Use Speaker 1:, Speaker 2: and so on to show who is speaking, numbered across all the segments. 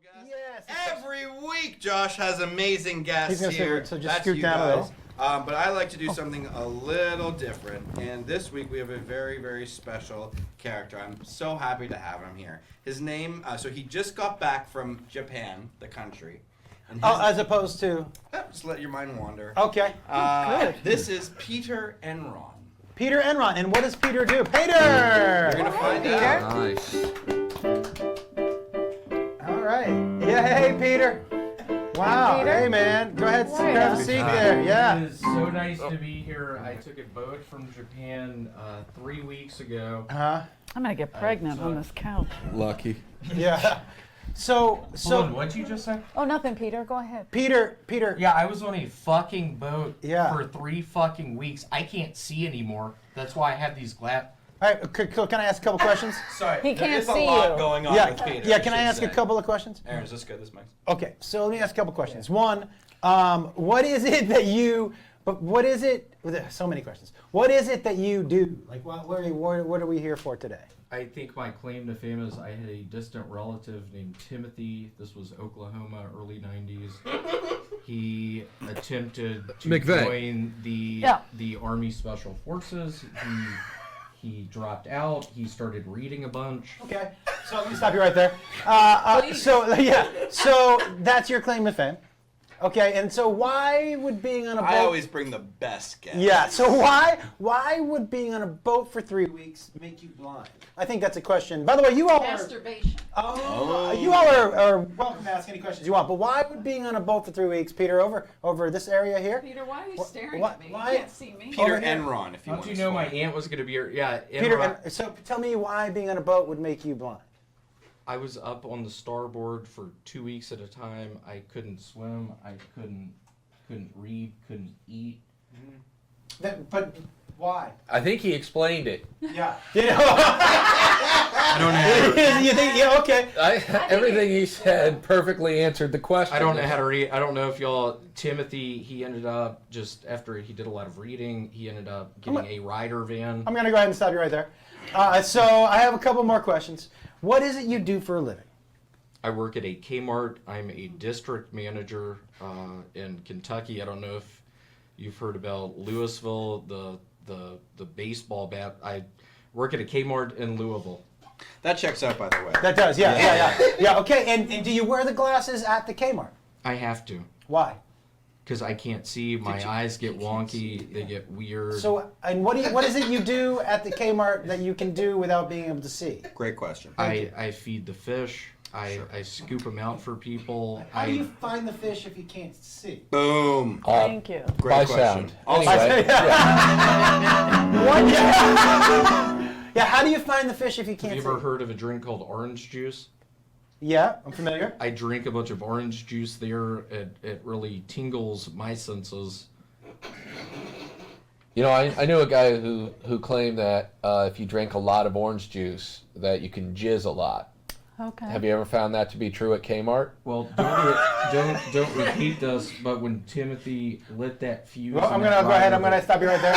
Speaker 1: guest.
Speaker 2: Yes.
Speaker 1: Every week, Josh has amazing guests
Speaker 2: He's
Speaker 1: here.
Speaker 2: gonna so just
Speaker 1: That's
Speaker 2: scoot
Speaker 1: you
Speaker 2: down a
Speaker 1: guys.
Speaker 2: little.
Speaker 1: But I like to do something a little different. And this week we have a very, very special character. I'm so happy to have him here. His name, so he just got back from Japan, the country. And
Speaker 2: As opposed to.
Speaker 1: just let your mind wander.
Speaker 2: Okay. Good.
Speaker 1: This is Peter Enron.
Speaker 2: Peter Enron. And what does Peter do? Peter!
Speaker 1: You're going to find out.
Speaker 3: Nice.
Speaker 2: All right. Yeah, hey, Peter. Wow.
Speaker 4: Peter.
Speaker 2: Hey, man. Go ahead,
Speaker 4: Wow.
Speaker 2: grab a seat there. Yeah.
Speaker 3: It is so nice to be here. I took a boat from Japan 3 weeks ago.
Speaker 2: Uh-huh.
Speaker 4: I'm gonna get pregnant on this couch.
Speaker 5: Lucky.
Speaker 2: Yeah. So,
Speaker 3: Hold on, what'd you just say?
Speaker 4: Oh, nothing, Peter. Go ahead.
Speaker 2: Peter.
Speaker 3: Yeah, I was on a fucking boat
Speaker 2: Yeah.
Speaker 3: for 3 fucking weeks. I can't see anymore. That's why I have these glass.
Speaker 2: All right, can I ask a couple questions?
Speaker 1: Sorry,
Speaker 4: He
Speaker 1: there
Speaker 4: can't
Speaker 1: is a
Speaker 4: see
Speaker 1: lot
Speaker 4: you.
Speaker 1: going on
Speaker 2: Yeah.
Speaker 1: with Peter.
Speaker 2: Yeah, can I
Speaker 1: should
Speaker 2: ask a
Speaker 1: say.
Speaker 2: couple of questions?
Speaker 1: Aaron, is this good? This mic's...
Speaker 2: Okay, so let me ask a couple questions. One, what is it that you? But what is it? So many questions. What is it that you do? Like, what are we here for today?
Speaker 3: I think my claim to fame is I had a distant relative named Timothy. This was Oklahoma, early 90s. He attempted to
Speaker 5: McVeigh.
Speaker 3: join the Army Special Forces. He dropped out. He started reading a bunch.
Speaker 2: Okay, so let me stop you right there. So that's your claim to fame. Okay, and so why would being on a boat?
Speaker 1: I always bring the best guests.
Speaker 2: Yeah, so why would being on a boat for 3 weeks make you blind? I think that's a question. By the way, you all
Speaker 4: Masturbation.
Speaker 2: you all are welcome to ask any questions you want. But why would being on a boat for 3 weeks, Peter, over this area here?
Speaker 4: Peter, why are you staring
Speaker 2: why-
Speaker 4: at me?
Speaker 2: why-
Speaker 4: You can't see me.
Speaker 1: Peter
Speaker 2: Over here.
Speaker 1: Enron, if you
Speaker 3: Don't
Speaker 1: want
Speaker 3: you
Speaker 1: to
Speaker 3: know my
Speaker 1: explain.
Speaker 3: aunt was going to be here? Yeah,
Speaker 2: Peter,
Speaker 3: Enron.
Speaker 2: so tell me why being on a boat would make you blind.
Speaker 3: I was up on the starboard for 2 weeks at a time. I couldn't swim. I couldn't read. Couldn't eat.
Speaker 2: But why?
Speaker 5: I think he explained it.
Speaker 2: Yeah. You know.
Speaker 3: I don't know.
Speaker 2: You think? Yeah. Okay.
Speaker 5: Everything he said perfectly answered the question.
Speaker 3: I don't know how to read. I don't know if y'all. Timothy, he ended up just after he did a lot of reading. He ended up getting a rider van.
Speaker 2: I'm gonna go ahead and stop you right there. So I have a couple more questions. What is it you do for a living?
Speaker 3: I work at a Kmart. I'm a district manager in Kentucky. I don't know if you've heard about Louisville, the baseball bat. I work at a Kmart in Louisville.
Speaker 1: That checks out, by the way.
Speaker 2: That does. Yeah. Okay. And do you wear the glasses at the Kmart?
Speaker 3: I have to
Speaker 2: Why?
Speaker 3: because I can't see. My eyes get wonky. They get weird.
Speaker 2: So, and what is it you do at the Kmart that you can do without being able to see?
Speaker 1: Great question.
Speaker 3: I feed the fish. I scoop them out for people.
Speaker 2: How do you find the fish if you can't see?
Speaker 1: Boom.
Speaker 4: Thank you.
Speaker 1: Great
Speaker 5: By
Speaker 1: question.
Speaker 5: sound.
Speaker 1: Also,
Speaker 5: Anyway,
Speaker 2: What? Yeah. How do you find the fish if you
Speaker 3: Have
Speaker 2: can't
Speaker 3: you
Speaker 2: see?
Speaker 3: ever heard of a drink called orange juice?
Speaker 2: Yeah, I'm familiar.
Speaker 3: I drink a bunch of orange juice there. It really tingles my senses.
Speaker 5: you know, I knew a guy who claimed that if you drink a lot of orange juice, that you can jizz a lot.
Speaker 4: Okay.
Speaker 5: Have you ever found that to be true at Kmart?
Speaker 3: Well, don't repeat this. But when Timothy lit that fuse,
Speaker 2: Well, I'm
Speaker 3: in
Speaker 2: gonna
Speaker 3: that
Speaker 2: go ahead. I'm
Speaker 3: rider
Speaker 2: gonna stop you right there.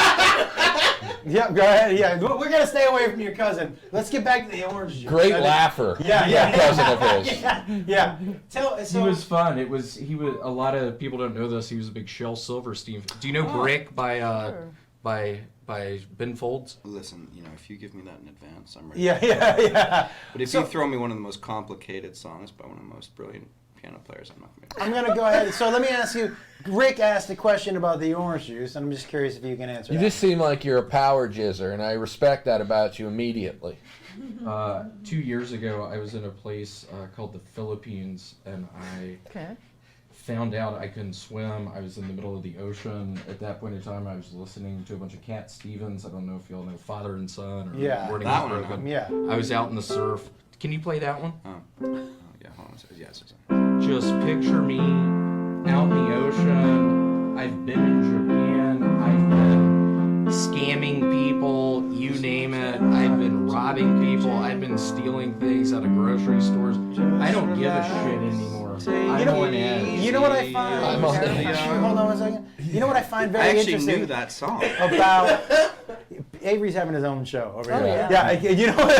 Speaker 2: Yeah, go ahead. Yeah, we're gonna stay away from your cousin. Let's get back to the orange juice.
Speaker 5: Great laugher.
Speaker 2: Yeah.
Speaker 5: Cousin of his.
Speaker 2: Yeah.
Speaker 3: He was fun. He was. A lot of people don't know this. He was a big Shel Silverstein. Do you know Brick by Ben Folds?
Speaker 1: listen, if you give me that in advance, I'm ready.
Speaker 2: Yeah.
Speaker 1: But if you throw me one of the most complicated songs by one of the most brilliant piano players, I'm not going to.
Speaker 2: I'm gonna go ahead. So let me ask you. Rick asked a question about the orange juice, and I'm just curious if you can answer
Speaker 5: You
Speaker 2: that.
Speaker 5: just seem like you're a power jizzer, and I respect that about you immediately.
Speaker 3: 2 years ago, I was in a place called the Philippines, and I found out I couldn't swim. I was in the middle of the ocean. At that point in time, I was listening to a bunch of Cat Stevens. I don't know if y'all know Father and Son or
Speaker 2: Yeah.
Speaker 3: Morning
Speaker 1: That
Speaker 3: is
Speaker 1: one,
Speaker 3: Broken.
Speaker 2: Yeah.
Speaker 3: I was out in the surf. Can you play that one?
Speaker 1: Yeah, hold on a second. Yes.
Speaker 3: Just picture me out in the ocean. I've been in Japan. I've been scamming people, you name it. I've been robbing people. I've been stealing things out of grocery stores. I don't give a shit anymore. I'm on edge.
Speaker 2: You know what I find?
Speaker 5: I'm on edge.
Speaker 2: Hold on one second. You know what I find
Speaker 1: I
Speaker 2: very
Speaker 1: actually
Speaker 2: interesting
Speaker 1: knew that song.
Speaker 2: about Avery's having his own show over here.
Speaker 4: yeah.
Speaker 2: You know what?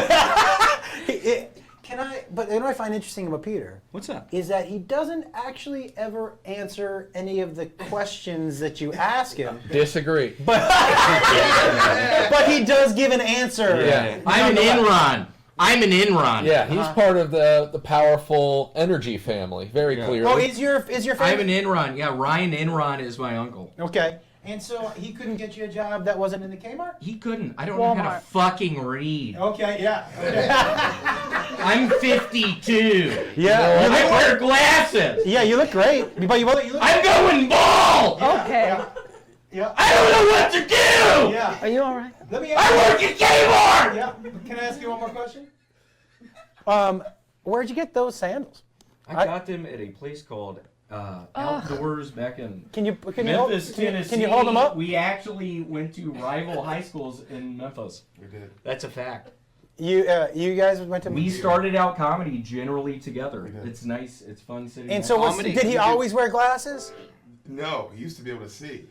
Speaker 2: But what I find interesting about Peter
Speaker 1: What's that?
Speaker 2: is that he doesn't actually ever answer any of the questions that you ask him.
Speaker 5: Disagree.
Speaker 2: But he does give an answer.
Speaker 5: Yeah.
Speaker 3: I'm an Enron. I'm an Enron.
Speaker 5: Yeah, he's part of the powerful energy family. Very clearly.
Speaker 2: Oh, is your
Speaker 3: I'm
Speaker 2: family?
Speaker 3: an Enron. Yeah, Ryan Enron is my uncle.
Speaker 2: Okay. And so he couldn't get you a job that wasn't in the Kmart?
Speaker 3: He couldn't. I don't know how to
Speaker 4: Walmart.
Speaker 3: fucking read.
Speaker 2: Okay, yeah.
Speaker 3: I'm 52.
Speaker 2: Yeah.
Speaker 3: I wear glasses.
Speaker 2: Yeah, you look great. But you look.
Speaker 3: I'm going bald.
Speaker 4: Okay.
Speaker 2: Yeah.
Speaker 3: I don't know what to do.
Speaker 2: Yeah.
Speaker 4: Are you all right?
Speaker 2: Let me
Speaker 3: I
Speaker 2: ask
Speaker 3: work at Kmart.
Speaker 2: Yeah. Can I ask you one more question? Where'd you get those sandals?
Speaker 3: I got them at a place called Outdoors back in
Speaker 2: Can you
Speaker 3: Memphis,
Speaker 2: hold,
Speaker 3: Tennessee.
Speaker 2: Can you hold them up?
Speaker 3: We actually went to rival high schools in Memphis.
Speaker 1: We did.
Speaker 3: That's a fact.
Speaker 2: You guys went to.
Speaker 3: We started out comedy generally together.
Speaker 1: did.
Speaker 3: It's nice. It's fun sitting.
Speaker 2: And
Speaker 3: there.
Speaker 2: so,
Speaker 1: Comedy,
Speaker 2: did he
Speaker 1: you do-
Speaker 2: always wear glasses?
Speaker 6: No, he used to be able to see.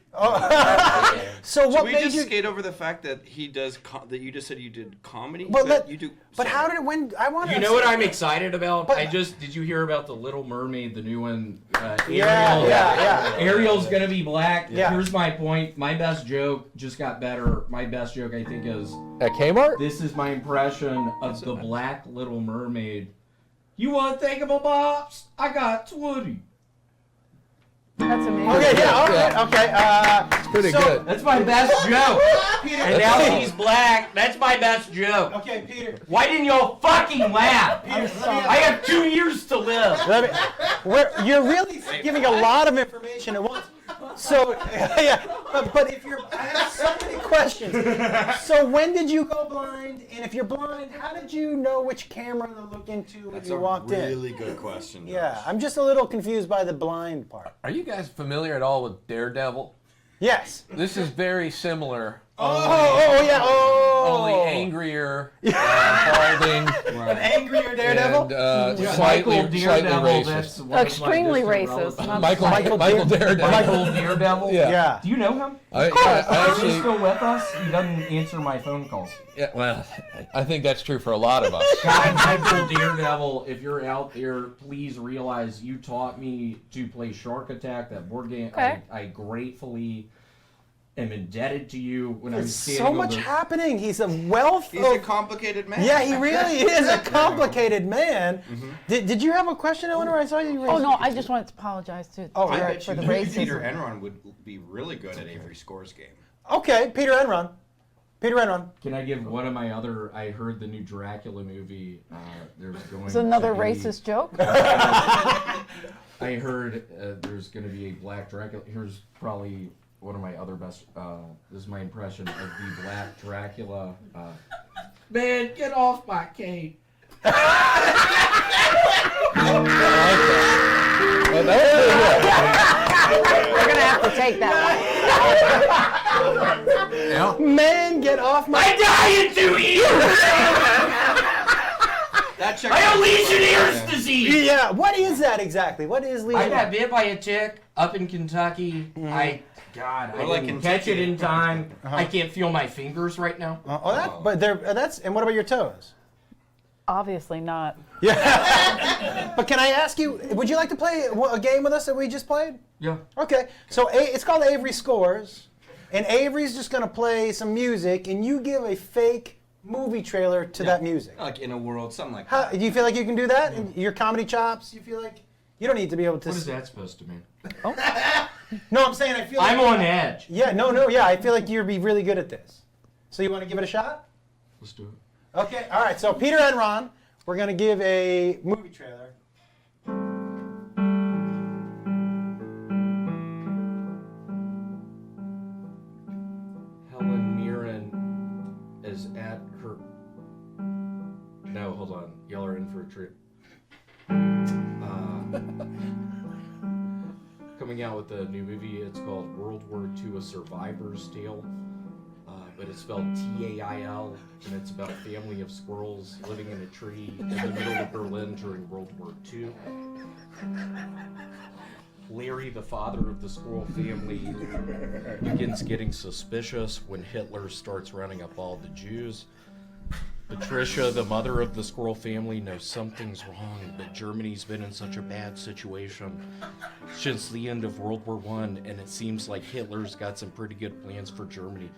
Speaker 2: So what
Speaker 1: Should we
Speaker 2: made
Speaker 1: just
Speaker 2: you?
Speaker 1: skate over the fact that he does that you just said you did comedy?
Speaker 2: But
Speaker 1: But you do.
Speaker 2: But how did it? When I want to.
Speaker 3: You know what I'm excited about?
Speaker 2: But-
Speaker 3: Did you hear about the Little Mermaid, the new one?
Speaker 2: Yeah,
Speaker 3: Ariel?
Speaker 2: yeah.
Speaker 3: Ariel's gonna be black.
Speaker 2: Yeah.
Speaker 3: Here's my point. My best joke just got better. My best joke, I think, is
Speaker 5: At Kmart?
Speaker 3: this is my impression of the black Little Mermaid. You want thingamabops? I got 20.
Speaker 4: That's amazing.
Speaker 2: Okay, yeah, okay.
Speaker 5: Pretty
Speaker 2: so-
Speaker 5: good.
Speaker 3: That's my best joke.
Speaker 2: Peter,
Speaker 3: And now he's black. That's my best joke.
Speaker 2: Okay, Peter.
Speaker 3: Why didn't y'all fucking laugh?
Speaker 2: Peter,
Speaker 3: I have 2 years to live.
Speaker 2: You're really giving a lot of information at once. So, yeah, but if I have so many questions. So when did you go blind? And if you're blind, how did you know which camera to look into when
Speaker 1: That's
Speaker 2: you
Speaker 1: a
Speaker 2: walked in?
Speaker 1: really good question.
Speaker 2: Yeah, I'm just a little confused by the blind part.
Speaker 5: Are you guys familiar at all with Daredevil?
Speaker 2: Yes.
Speaker 5: This is very similar.
Speaker 2: Oh, yeah. Oh.
Speaker 5: Only angrier, balding,
Speaker 2: An angrier Daredevil.
Speaker 5: and slightly racist.
Speaker 3: That's one of my
Speaker 4: Extremely
Speaker 3: distant
Speaker 4: racist.
Speaker 3: relatives.
Speaker 4: Not
Speaker 5: Michael Daredevil.
Speaker 3: Michael Daredevil?
Speaker 5: Yeah.
Speaker 2: Yeah.
Speaker 3: Do you know him?
Speaker 5: I
Speaker 3: Is he
Speaker 5: actually,
Speaker 3: still with us? He doesn't answer my phone calls.
Speaker 5: yeah, well, I think that's true for a lot of us.
Speaker 3: God, Michael Daredevil, if you're out there, please realize you taught me to play Shark Attack, that board game.
Speaker 4: Okay.
Speaker 3: I gratefully am indebted to you when I'm
Speaker 2: There's
Speaker 3: standing
Speaker 2: so
Speaker 3: on
Speaker 2: much
Speaker 3: the...
Speaker 2: happening. He's a wealth
Speaker 1: He's a
Speaker 2: of.
Speaker 1: complicated man.
Speaker 2: Yeah, he really is a complicated man. Did you have a question, Eleanor? I saw you.
Speaker 4: Oh no, I just wanted to apologize to
Speaker 2: Oh,
Speaker 1: I
Speaker 4: Jared
Speaker 1: bet
Speaker 4: for
Speaker 1: you
Speaker 4: the racism.
Speaker 1: Peter Enron would be really good at Avery Score's game.
Speaker 2: Okay, Peter Enron. Peter Enron.
Speaker 3: Can I give one of my other... I heard the new Dracula movie. There's going
Speaker 4: It's another
Speaker 3: to be-
Speaker 4: racist joke.
Speaker 3: I heard there's going to be a black Dracula. Here's probably one of my other best. This is my impression of the black Dracula. Man, get off my cape.
Speaker 5: Well, that
Speaker 4: We're gonna have to take that
Speaker 2: Man, get off my.
Speaker 3: I die in 2 years.
Speaker 1: That check.
Speaker 3: I have Legionnaire's disease.
Speaker 2: Yeah, what is that exactly? What is
Speaker 3: I
Speaker 2: Legion?
Speaker 3: got bit by a tick up in Kentucky. I
Speaker 1: Or like
Speaker 3: didn't
Speaker 1: Kentucky.
Speaker 3: catch it in time. I can't feel my fingers right now.
Speaker 2: But that's. And what about your toes?
Speaker 4: Obviously not.
Speaker 2: Yeah. But can I ask you? Would you like to play a game with us that we just played?
Speaker 3: Yeah.
Speaker 2: Okay. So it's called Avery Scores, and Avery's just gonna play some music, and you give a fake movie trailer to that music.
Speaker 1: Like In a World, something like
Speaker 2: How,
Speaker 1: that.
Speaker 2: do you feel like you can do that? Your comedy chops? You feel like you don't need to be able to.
Speaker 3: What is that supposed to mean?
Speaker 2: No, I'm saying I feel. Like
Speaker 3: I'm on edge.
Speaker 2: Yeah. No. Yeah. I feel like you'd be really good at this. So you want to give it a shot?
Speaker 3: Let's do it.
Speaker 2: Okay. All right. So Peter and Ron, we're gonna give a movie trailer.
Speaker 3: Helen Mirren is at her. No, hold on. Y'all are in for a treat. Coming out with a new movie. It's called World War II: A Survivor's Tale. But it's spelled T-A-I-L, and it's about a family of squirrels living in a tree in the middle of Berlin during World War II. Larry, the father of the squirrel family, begins getting suspicious when Hitler starts rounding up all the Jews. Patricia, the mother of the squirrel family, knows something's wrong, but Germany's been in such a bad situation since the end of World War I, and it seems like Hitler's got some pretty good plans for Germany.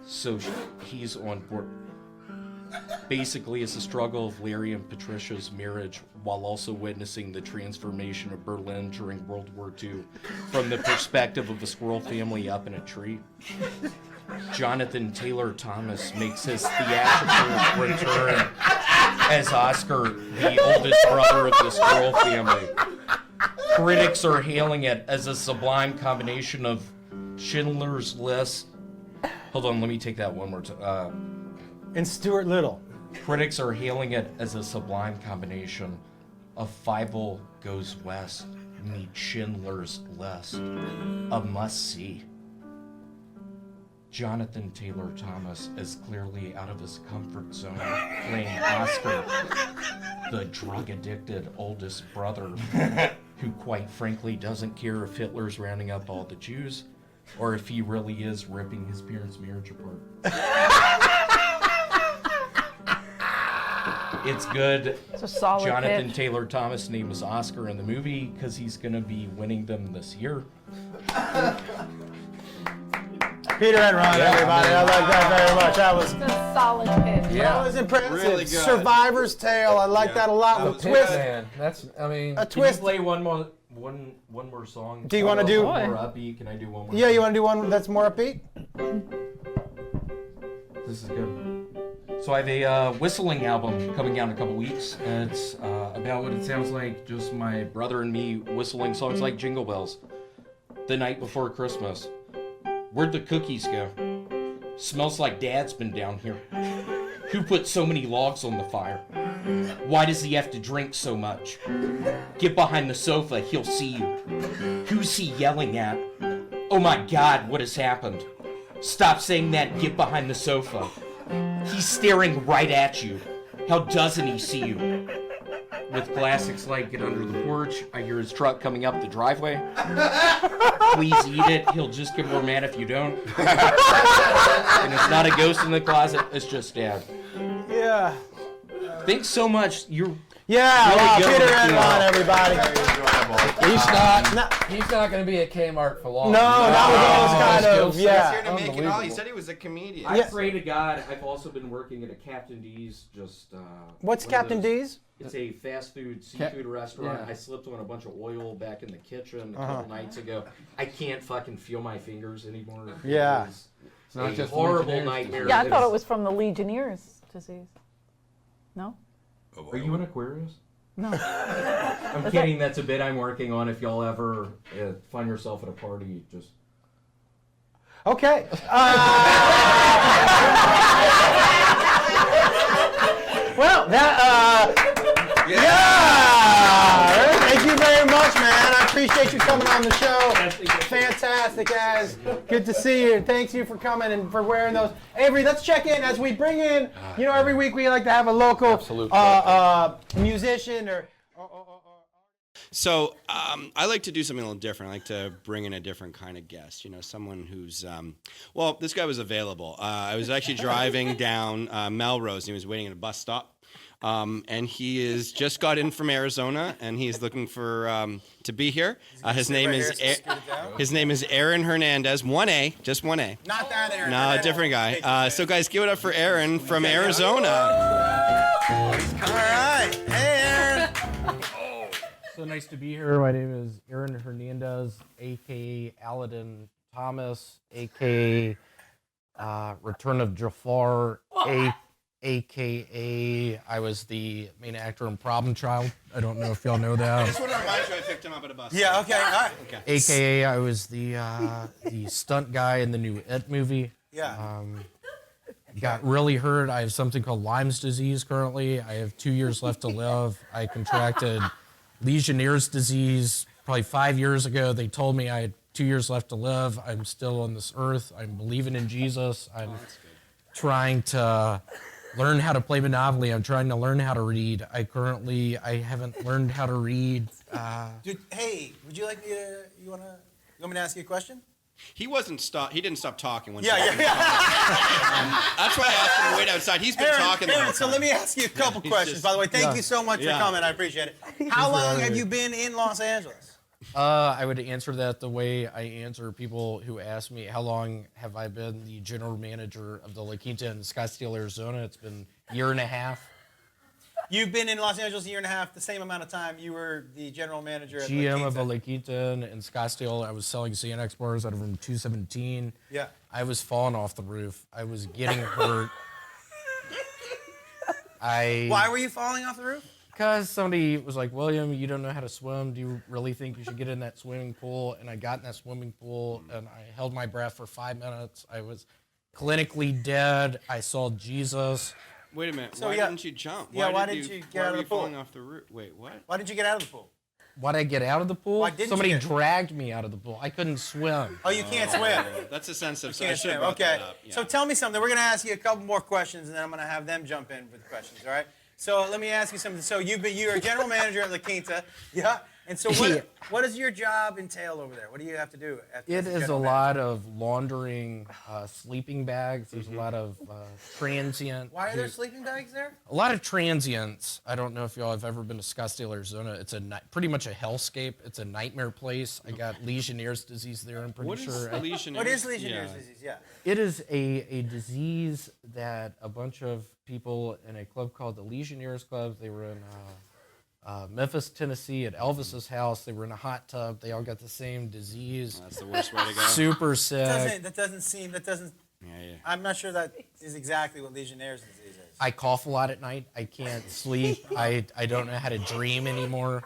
Speaker 3: So he's on board. Basically, it's a struggle of Larry and Patricia's marriage while also witnessing the transformation of Berlin during World War II from the perspective of a squirrel family up in a tree. Jonathan Taylor Thomas makes his theatrical return as Oscar, the oldest brother of the squirrel family. Critics are hailing it as a sublime combination of Schindler's List. Hold on, let me take that one more time.
Speaker 2: And Stuart Little.
Speaker 3: Critics are hailing it as a sublime combination of Fievel Goes West meets Schindler's List. A must-see. Jonathan Taylor Thomas is clearly out of his comfort zone, playing Oscar, the drug-addicted oldest brother, who quite frankly doesn't care if Hitler's rounding up all the Jews, or if he really is ripping his parents' marriage apart. It's good.
Speaker 4: It's a solid
Speaker 3: Jonathan
Speaker 4: pitch.
Speaker 3: Taylor Thomas' name is Oscar in the movie because he's going to be winning them this year.
Speaker 2: Peter and Ron, everybody. I like that very much. That was,
Speaker 4: It's a solid pitch.
Speaker 2: that was impressive.
Speaker 1: Really good.
Speaker 2: Survivor's Tale. I like that a lot.
Speaker 1: That
Speaker 2: The
Speaker 1: was
Speaker 2: twist.
Speaker 5: Man, that's, I mean,
Speaker 2: A
Speaker 3: Can
Speaker 2: twist.
Speaker 3: you play one more song?
Speaker 2: Do you wanna do-
Speaker 3: one more upbeat? Can I do one more?
Speaker 2: Yeah, you want to do one that's more upbeat?
Speaker 3: This is good. So I have a whistling album coming out in a couple weeks. And it's about what it sounds like, just my brother and me whistling songs like Jingle Bells. The night before Christmas. Where'd the cookies go? Smells like Dad's been down here. Who put so many logs on the fire? Why does he have to drink so much? Get behind the sofa, he'll see you. Who's he yelling at? Oh my God, what has happened? Stop saying that and get behind the sofa. He's staring right at you. How doesn't he see you? With classics like Get Under the Porch, I hear his truck coming up the driveway. Please eat it, he'll just get more mad if you don't. And it's not a ghost in the closet, it's just Dad.
Speaker 2: Yeah.
Speaker 3: Thanks so much. You're
Speaker 2: Yeah,
Speaker 3: Really
Speaker 2: wow,
Speaker 3: good
Speaker 2: Peter
Speaker 3: with
Speaker 2: and
Speaker 3: you.
Speaker 2: Ron, everybody.
Speaker 5: he's not going to be at Kmart for long.
Speaker 2: No, not with those kind
Speaker 5: Skill
Speaker 2: of,
Speaker 5: set.
Speaker 2: yeah.
Speaker 1: He's here to make it all. He
Speaker 5: Unbelievable.
Speaker 1: said he was a comedian.
Speaker 3: I
Speaker 2: Yeah.
Speaker 3: pray to God. I've also been working at a Captain D's.
Speaker 2: What's
Speaker 3: one of
Speaker 2: Captain
Speaker 3: those-
Speaker 2: D's?
Speaker 3: It's a fast food seafood restaurant.
Speaker 5: yeah.
Speaker 3: I slipped on a bunch of oil back in the kitchen a couple nights ago. I can't fucking feel my fingers anymore.
Speaker 2: Yeah.
Speaker 3: It was
Speaker 5: It's not
Speaker 3: a
Speaker 5: just
Speaker 3: horrible
Speaker 5: Legionnaires'
Speaker 3: nightmare.
Speaker 4: Yeah, I thought it was from the Legionnaires' disease. No?
Speaker 3: Are you an Aquarius?
Speaker 4: No.
Speaker 3: I'm kidding. That's a bit I'm working on. If y'all ever find yourself at a party, just
Speaker 2: Okay. Well, that, yeah! Thank you very much, man. I appreciate you coming on the show. Fantastic, guys. Good to see you. Thanks you for coming and for wearing those. Avery, let's check in as we bring in, you know, every week we like to have a local
Speaker 5: Absolutely.
Speaker 2: musician or
Speaker 1: So I like to do something a little different. I like to bring in a different kind of guest. You know, someone who's well, this guy was available. I was actually driving down Melrose, and he was waiting at a bus stop. And he is just got in from Arizona, and he's looking for to be here. His name is Aaron Hernandez. 1A, just 1A.
Speaker 2: not that Aaron.
Speaker 1: No, different guy. So guys, give it up for Aaron from Arizona.
Speaker 2: All right. Hey, Aaron.
Speaker 3: So nice to be here. My name is Aaron Hernandez, aka Aladdin Thomas, aka Return of Jafar, aka I was the main actor in Problem Child. I don't know if y'all know that.
Speaker 1: Just want to remind you, I picked him up at a bus.
Speaker 2: Yeah, okay, all right.
Speaker 1: Okay.
Speaker 3: AKA I was the stunt guy in the new It movie.
Speaker 2: Yeah.
Speaker 3: Got really hurt. I have something called Lyme's disease currently. I have 2 years left to live. I contracted Legionnaire's disease probably 5 years ago. They told me I had 2 years left to live. I'm still on this earth. I'm believing in Jesus. I'm trying to learn how to play Monopoly. I'm trying to learn how to read. I haven't learned how to read.
Speaker 2: Dude, hey, would you like me to? You want me to ask you a question?
Speaker 1: He wasn't stop. He didn't stop talking when.
Speaker 2: Yeah.
Speaker 1: That's why I asked him to wait outside. He's been talking the whole
Speaker 2: Aaron, so
Speaker 1: time.
Speaker 2: let me ask you a couple
Speaker 1: he's
Speaker 2: questions.
Speaker 1: just-
Speaker 2: By the way, thank you so much for
Speaker 1: Yeah.
Speaker 2: coming. I appreciate it. How long have you been in Los Angeles?
Speaker 3: I would answer that the way I answer people who ask me, how long have I been the general manager of the La Quinta in Scottsdale, Arizona? It's been a year and a half.
Speaker 2: You've been in Los Angeles a year and a half, the same amount of time you were the general manager at La
Speaker 3: GM of
Speaker 2: Quinta.
Speaker 3: a La Quinta in Scottsdale. I was selling Xanax bars out of room 217.
Speaker 2: Yeah.
Speaker 3: I was falling off the roof. I was getting hurt. Why
Speaker 2: were you falling off the roof?
Speaker 3: Because somebody was like, William, you don't know how to swim. Do you really think you should get in that swimming pool? And I got in that swimming pool, and I held my breath for 5 minutes. I was clinically dead. I saw Jesus.
Speaker 1: Wait a minute.
Speaker 2: So,
Speaker 1: why
Speaker 2: yeah.
Speaker 1: didn't you jump?
Speaker 2: Yeah, why didn't you get
Speaker 1: why
Speaker 2: out of
Speaker 1: were
Speaker 2: the
Speaker 1: you
Speaker 2: pool?
Speaker 1: falling off the roof? Wait, what?
Speaker 2: Why did you get out of the pool?
Speaker 3: Why'd I get out of the pool?
Speaker 2: Why didn't
Speaker 3: Somebody
Speaker 2: you get-
Speaker 3: dragged me out of the pool. I couldn't swim.
Speaker 2: Oh, you can't swim.
Speaker 1: That's a sensitive. So I
Speaker 2: Can't
Speaker 1: should have
Speaker 2: swim.
Speaker 1: brought that
Speaker 2: Okay.
Speaker 1: up. Yeah.
Speaker 2: So tell me something. We're going to ask you a couple more questions, and then I'm going to have them jump in with questions, all right? So let me ask you something. So you're a general manager at La Quinta. Yeah. And so what does your job entail over there? What do you have to do?
Speaker 3: It is a lot of laundering sleeping bags. There's
Speaker 1: Mm-hmm.
Speaker 3: a lot of transient.
Speaker 2: Why are there sleeping bags there?
Speaker 3: A lot of transients. I don't know if y'all have ever been to Scottsdale, Arizona. It's pretty much a hellscape. It's a nightmare place. I got Legionnaire's disease there, I'm pretty
Speaker 1: What is
Speaker 3: sure.
Speaker 1: Legionnaires?
Speaker 2: What is Legionnaire's disease? Yeah.
Speaker 3: It is a disease that a bunch of people in a club called the Legionnaires Club, they were in Memphis, Tennessee at Elvis's house. They were in a hot tub. They all got the same disease.
Speaker 1: That's the worst way to go.
Speaker 3: Super sick.
Speaker 2: That doesn't
Speaker 1: Yeah.
Speaker 2: I'm not sure that is exactly what Legionnaire's disease is.
Speaker 3: I cough a lot at night. I can't sleep. I don't know how to dream anymore.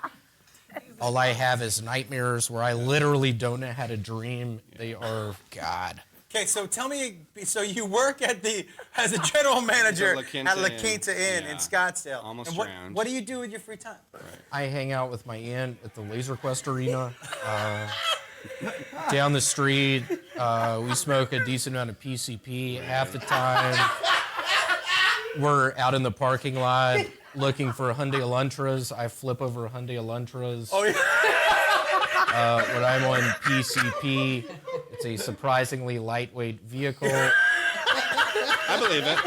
Speaker 3: All I have is nightmares where I literally don't know how to dream. They are God.
Speaker 2: Okay, so tell me, so you work as a general manager
Speaker 1: La Quinta
Speaker 2: at La
Speaker 1: Inn.
Speaker 2: Quinta Inn in
Speaker 1: Yeah.
Speaker 2: Scottsdale.
Speaker 1: Almost
Speaker 2: and
Speaker 1: drowned.
Speaker 2: what do you do with your free time?
Speaker 3: I hang out with my aunt at the Laser Quest Arena. Down the street, we smoke a decent amount of PCP. Half the time, we're out in the parking lot looking for Hyundai Elantras. I flip over Hyundai Elantras.
Speaker 2: Oh, yeah.
Speaker 3: When I'm on PCP, it's a surprisingly lightweight vehicle.
Speaker 1: I believe it.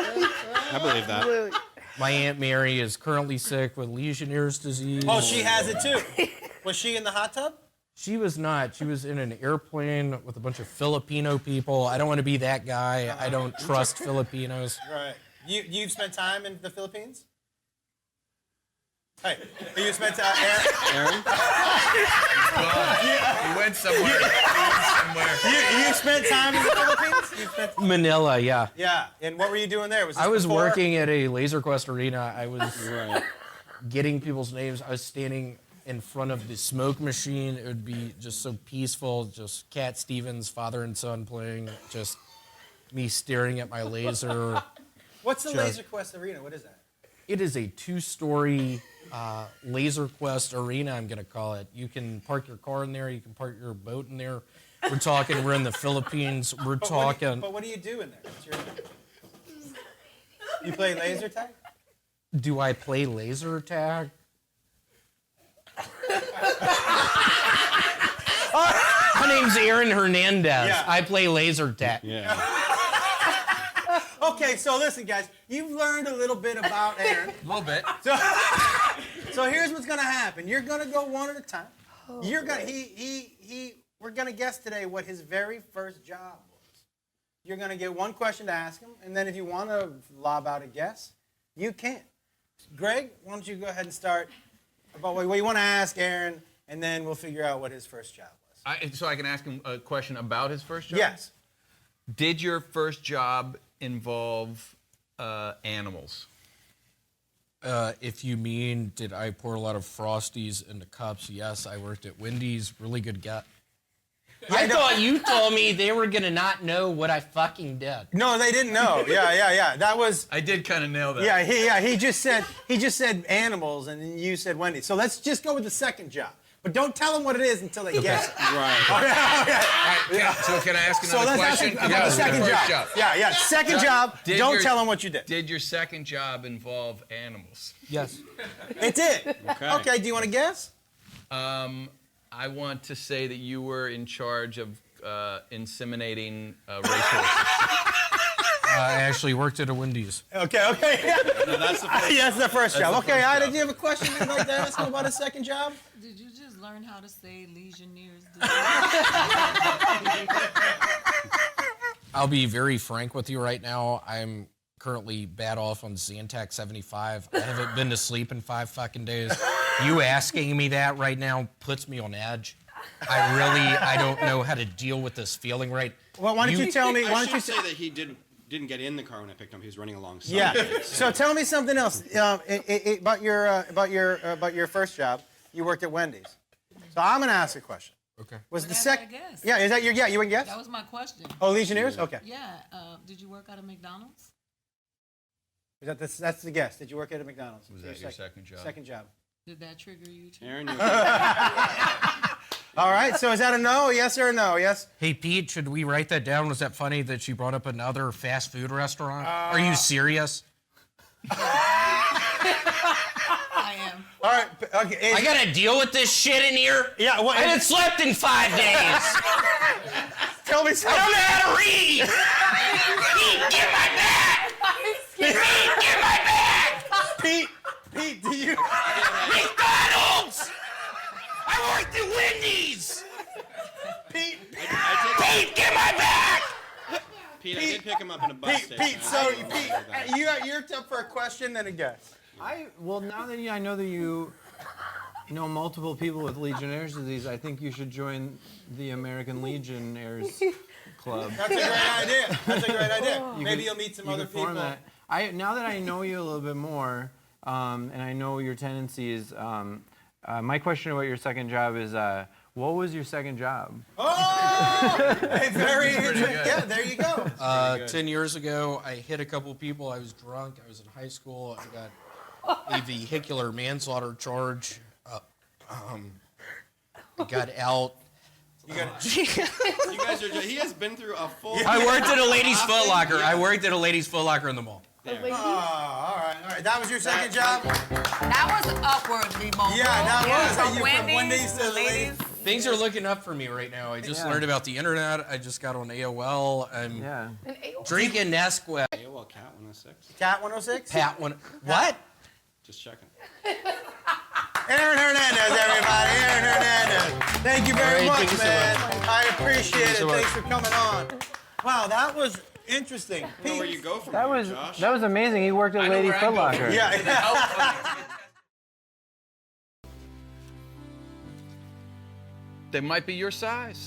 Speaker 1: I believe that.
Speaker 3: My Aunt Mary is currently sick with Legionnaire's disease.
Speaker 2: Oh, she has it too. Was she in the hot tub?
Speaker 3: She was not. She was in an airplane with a bunch of Filipino people. I don't want to be that guy. I don't trust Filipinos.
Speaker 2: Right. You've spent time in the Philippines? Hey, you spent time, Aaron?
Speaker 7: He went somewhere.
Speaker 2: You spent time in the Philippines?
Speaker 3: Manila, yeah.
Speaker 2: Yeah. And what were you doing there?
Speaker 3: I was
Speaker 2: before?
Speaker 3: working at a Laser Quest arena. I was
Speaker 1: Right.
Speaker 3: getting people's names. I was standing in front of the smoke machine. It would be just so peaceful. Just Cat Stevens, father and son playing. Just me staring at my laser.
Speaker 2: What's the
Speaker 3: Sure.
Speaker 2: Laser Quest Arena? What is that?
Speaker 3: It is a 2-story Laser Quest arena, I'm going to call it. You can park your car in there. You can park your boat in there. We're in the Philippines. We're talking.
Speaker 2: But what do you do in there? You play laser tag?
Speaker 3: Do I play laser tag? My name's Aaron Hernandez.
Speaker 2: Yeah.
Speaker 3: I play laser tag.
Speaker 1: Yeah.
Speaker 2: Okay, so listen, guys. You've learned a little bit about Aaron.
Speaker 7: A little bit.
Speaker 2: So here's what's gonna happen. You're gonna go one at a time. You're gonna we're gonna guess today what his very first job was. You're gonna get one question to ask him, and then if you want to lob out a guess, you can. Greg, why don't you go ahead and start about what you want to ask Aaron, and then we'll figure out what his first job was.
Speaker 7: So I can ask him a question about his first job?
Speaker 2: Yes.
Speaker 7: Did your first job involve animals?
Speaker 3: If you mean, did I pour a lot of Frosties into cups? Yes, I worked at Wendy's. Really good guy. I thought you told me they were going to not know what I fucking did.
Speaker 2: No, they didn't know. Yeah. That was.
Speaker 7: I did kind of nail that.
Speaker 2: He just said animals, and then you said Wendy. So let's just go with the second job. But don't tell them what it is until they guess it.
Speaker 1: Right.
Speaker 2: Okay.
Speaker 7: So can I ask
Speaker 2: So
Speaker 7: another
Speaker 2: let's ask
Speaker 7: question?
Speaker 2: about the second
Speaker 7: first
Speaker 2: job. Yeah. Second job. Don't tell them what you did.
Speaker 7: Did your second job involve animals?
Speaker 3: Yes.
Speaker 2: It did. Okay. Do you want to guess?
Speaker 7: I want to say that you were in charge of inseminating racehorses.
Speaker 3: I actually worked at a Wendy's.
Speaker 2: Okay. Yeah.
Speaker 1: No, that's the first.
Speaker 2: That's the first job.
Speaker 1: the
Speaker 2: Okay,
Speaker 1: first
Speaker 2: Ida,
Speaker 1: job.
Speaker 2: do you have a question you'd like to ask him about his second job?
Speaker 8: Did you just learn how to say Legionnaires?
Speaker 3: I'll be very frank with you right now. I'm currently bad off on Zantac 75. I haven't been to sleep in 5 fucking days. You asking me that right now puts me on edge. I don't know how to deal with this feeling right.
Speaker 2: Well, why don't you tell me?
Speaker 9: I
Speaker 2: Why don't you
Speaker 9: should say that he didn't get in the car when I picked him. He was running alongside.
Speaker 2: Yeah. So tell me something else about your first job. You worked at Wendy's. So I'm gonna ask a question.
Speaker 3: Okay.
Speaker 2: Was
Speaker 8: But
Speaker 2: the
Speaker 8: I
Speaker 2: second?
Speaker 8: guess.
Speaker 2: Yeah. Is that your? Yeah. You would guess?
Speaker 8: That was my question.
Speaker 2: Oh, Legionnaires. Okay.
Speaker 8: Yeah. Did you work at a McDonald's?
Speaker 2: That's the guess. Did you work at a McDonald's?
Speaker 7: Was that your second job?
Speaker 2: Second job.
Speaker 8: Did that trigger you too?
Speaker 9: Aaron, you
Speaker 2: All right. So is that a no? Yes or a no? Yes.
Speaker 3: Hey, Pete, should we write that down? Was that funny that she brought up another fast food restaurant? Are you serious?
Speaker 8: I am.
Speaker 2: All right. Okay.
Speaker 3: I gotta deal with this shit in here?
Speaker 2: Yeah. What?
Speaker 3: I haven't slept in 5 days.
Speaker 2: Tell me
Speaker 3: I
Speaker 2: something.
Speaker 3: don't know how to read. Pete, get my back. Pete, get my back.
Speaker 2: Pete, do you?
Speaker 3: McDonald's. I worked at Wendy's.
Speaker 2: Pete.
Speaker 3: Pete, get my back.
Speaker 9: Pete, I did pick him up in a bus station.
Speaker 2: Pete. So Pete, you're up for a question then a guess.
Speaker 10: Well, now that I know that you know multiple people with Legionnaire's disease, I think you should join the American Legionnaires Club.
Speaker 2: That's a great idea. That's a great idea. Maybe you'll meet some
Speaker 10: You
Speaker 2: other
Speaker 10: could form
Speaker 2: people.
Speaker 10: that. Now that I know you a little bit more, and I know your tendencies, my question about your second job is, what was your second job?
Speaker 2: Oh, very yeah. There you go.
Speaker 3: 10 years ago, I hit a couple people. I was drunk. I was in high school. I got a vehicular manslaughter charge. I got out.
Speaker 9: You guys are. He has been through a full.
Speaker 3: I worked at a ladies' Foot Locker. I worked at a ladies' Foot Locker in the mall.
Speaker 2: Oh, all right. That was your second job?
Speaker 8: That was upwardly mobile.
Speaker 2: Yeah, that was.
Speaker 8: From
Speaker 2: Are you from Wendy's to the ladies?
Speaker 3: Things are looking up for me right now. I just learned about the internet. I just got on AOL. I'm drinking Nesquik.
Speaker 9: AOL Cat 106.
Speaker 2: Cat 106?
Speaker 3: Pat one. What?
Speaker 9: Just checking.
Speaker 2: Aaron Hernandez, everybody. Aaron Hernandez. Thank you very much,
Speaker 3: thank you so
Speaker 2: man.
Speaker 3: much.
Speaker 2: I appreciate it.
Speaker 3: so much.
Speaker 2: Thanks for coming on. Wow, that was interesting.
Speaker 9: I don't know where you go from
Speaker 10: That
Speaker 9: here,
Speaker 10: was
Speaker 9: Josh.
Speaker 10: that was amazing. He worked at Lady Foot Locker.
Speaker 2: Yeah.
Speaker 7: They might be your size.